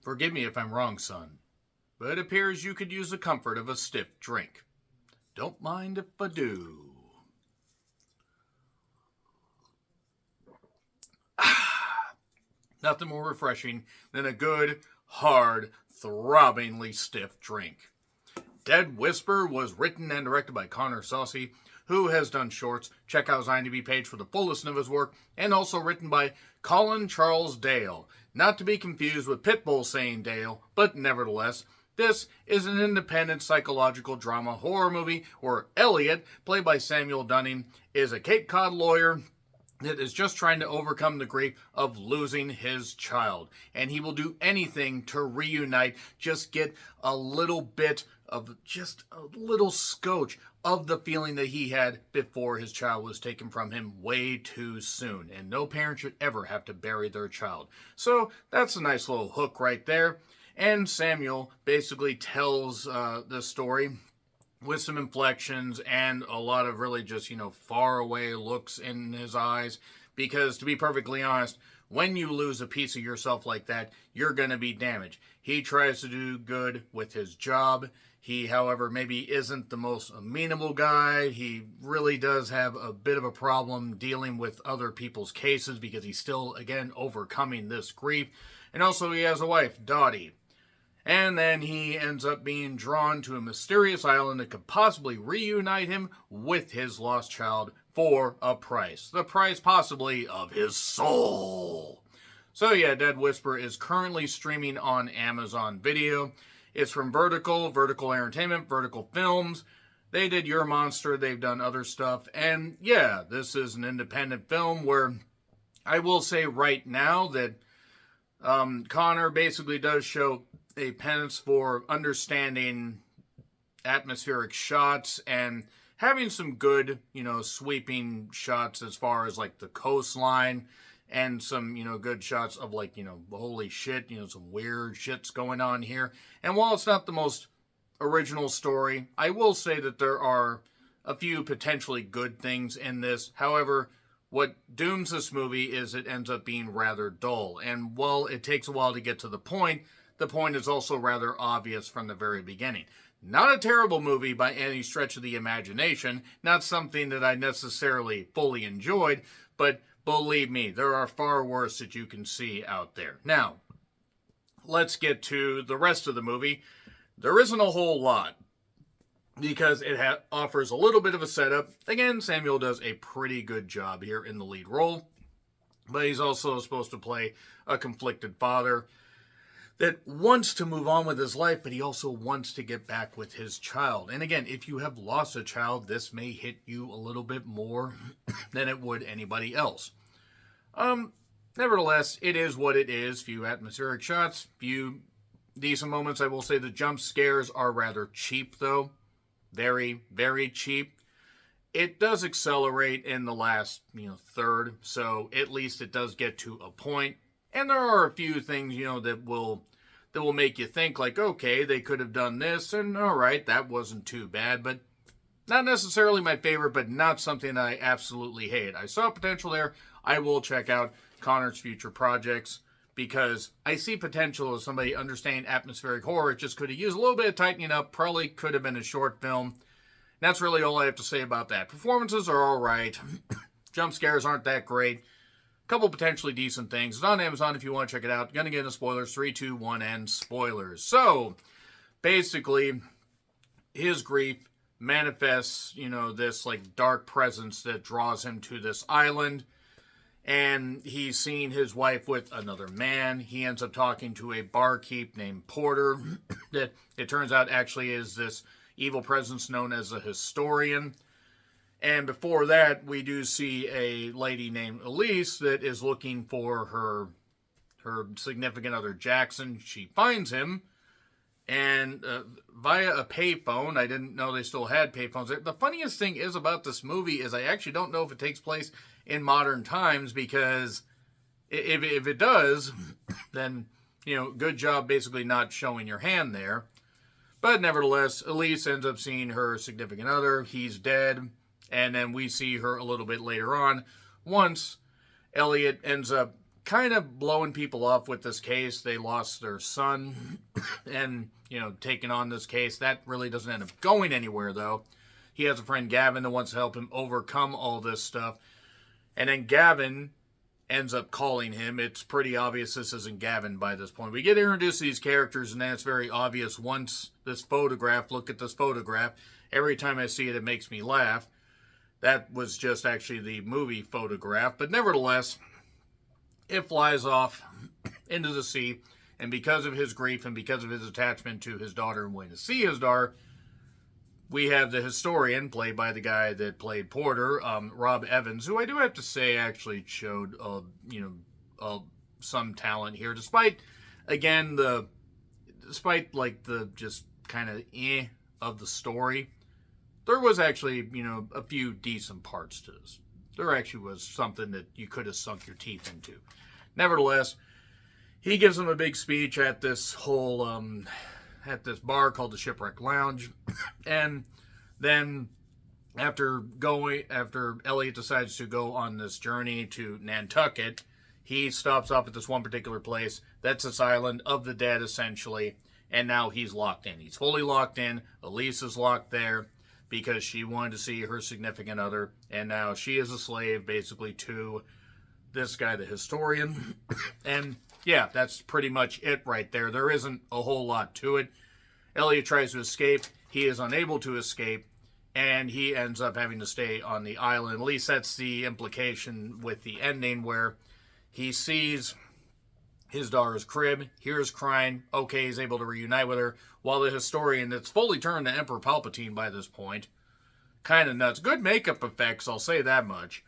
Forgive me if I'm wrong, son, but it appears you could use the comfort of a stiff drink. Don't mind if I do. Nothing more refreshing than a good, hard, throbbingly stiff drink. Dead Whisper was written and directed by Connor Saucy, who has done shorts. Check out his IMDb page for the full list of his work, and also written by Colin Charles Dale. Not to be confused with Pitbull saying Dale, but nevertheless, this is an independent psychological drama horror movie where Elliott, played by Samuel Dunning, is a Cape Cod lawyer that is just trying to overcome the grief of losing his child. And he will do anything to reunite, just get a little bit of, just a little scotch of the feeling that he had before his child was taken from him way too soon. And no parent should ever have to bury their child. So that's a nice little hook right there. And Samuel basically tells the story with some inflections and a lot of really just, far away looks in his eyes. Because to be perfectly honest, when you lose a piece of yourself like that, you're going to be damaged. He tries to do good with his job. He, however, maybe isn't the most amenable guy. He really does have a bit of a problem dealing with other people's cases because he's still, again, overcoming this grief. And also he has a wife, Dottie. And then he ends up being drawn to a mysterious island that could possibly reunite him with his lost child for a price. The price possibly of his soul. So yeah, Dead Whisper is currently streaming on Amazon Video. It's from Vertical Entertainment, Vertical Films. They did Your Monster, they've done other stuff. And yeah, this is an independent film where I will say right now that Connor basically does show a penance for understanding atmospheric shots and having some good, sweeping shots as far as like the coastline and some, good shots of like, holy shit, some weird shit's going on here. And while it's not the most original story, I will say that there are a few potentially good things in this. However, what dooms this movie is it ends up being rather dull. And while it takes a while to get to the point is also rather obvious from the very beginning. Not a terrible movie by any stretch of the imagination, not something that I necessarily fully enjoyed, but believe me, there are far worse that you can see out there. Now, let's get to the rest of the movie. There isn't a whole lot, because it offers a little bit of a setup. Again, Samuel does a pretty good job here in the lead role, but he's also supposed to play a conflicted father that wants to move on with his life, but he also wants to get back with his child. And again, if you have lost a child, this may hit you a little bit more than it would anybody else. Nevertheless, it is what it is. Few atmospheric shots, few decent moments. I will say the jump scares are rather cheap, though. Very, very cheap. It does accelerate in the last, third, so at least it does get to a point. And there are a few things, that will make you think like, okay, they could have done this, and all right, that wasn't too bad, but not necessarily my favorite, but not something that I absolutely hate. I saw potential there. I will check out Connor's future projects because I see potential as somebody understanding atmospheric horror. It just could have used a little bit of tightening up. Probably could have been a short film. That's really all I have to say about that. Performances are all right. Jump scares aren't that great. Couple potentially decent things. It's on Amazon if you want to check it out. Gonna get into spoilers. 3, 2, 1, and spoilers. So, basically, his grief manifests, this like dark presence that draws him to this island. And he's seen his wife with another man. He ends up talking to a barkeep named Porter that it turns out actually is this evil presence known as a historian. And before that, we do see a lady named Elise that is looking for her significant other, Jackson. She finds him, and via a payphone. I didn't know they still had payphones. The funniest thing is about this movie is I actually don't know if it takes place in modern times, because if it does, then, good job basically not showing your hand there. But nevertheless, Elise ends up seeing her significant other. He's dead. And then we see her a little bit later on once Elliott ends up kind of blowing people off with this case. They lost their son and, taking on this case. That really doesn't end up going anywhere, though. He has a friend, Gavin, that wants to help him overcome all this stuff. And then Gavin ends up calling him. It's pretty obvious this isn't Gavin by this point. We get introduced to these characters, and then it's very obvious once this photograph, look at this photograph. Every time I see it, it makes me laugh. That was just actually the movie photograph. But nevertheless, it flies off into the sea. And because of his grief and because of his attachment to his daughter and wanting to see his daughter, we have the historian, played by the guy that played Porter, Rob Evans, who I do have to say actually showed, some talent here, despite the just kind of of the story. There was actually, a few decent parts to this. There actually was something that you could have sunk your teeth into. Nevertheless, he gives them a big speech at this whole, at this bar called the Shipwreck Lounge. And then after Elliott decides to go on this journey to Nantucket, he stops off at this one particular place. That's this island of the dead, essentially. And now he's locked in. He's fully locked in. Elise is locked there because she wanted to see her significant other. And now she is a slave, basically, to this guy, the historian. And yeah, that's pretty much it right there. There isn't a whole lot to it. Elliott tries to escape. He is unable to escape. And he ends up having to stay on the island. At least that's the implication with the ending, where he sees his daughter's crib, hears crying. Okay, he's able to reunite with her. While the historian, that's fully turned to Emperor Palpatine by this point. Kind of nuts. Good makeup effects, I'll say that much.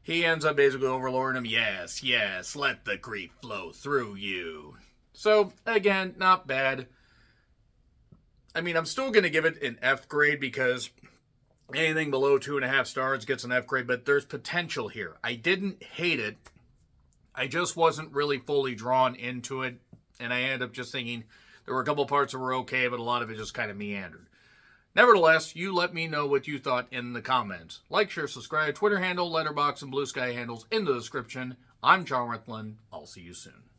He ends up basically overlording him. Yes, yes, let the grief flow through you. So, again, not bad. I mean, I'm still going to give it an F grade because anything below 2.5 stars gets an F grade, but there's potential here. I didn't hate it. I just wasn't really fully drawn into it, and I ended up just thinking there were a couple parts that were okay, but a lot of it just kind of meandered. Nevertheless, you let me know what you thought in the comments. Like, share, subscribe, Twitter handle, Letterboxd, and Blue Sky handles in the description. I'm John Rethlen. I'll see you soon.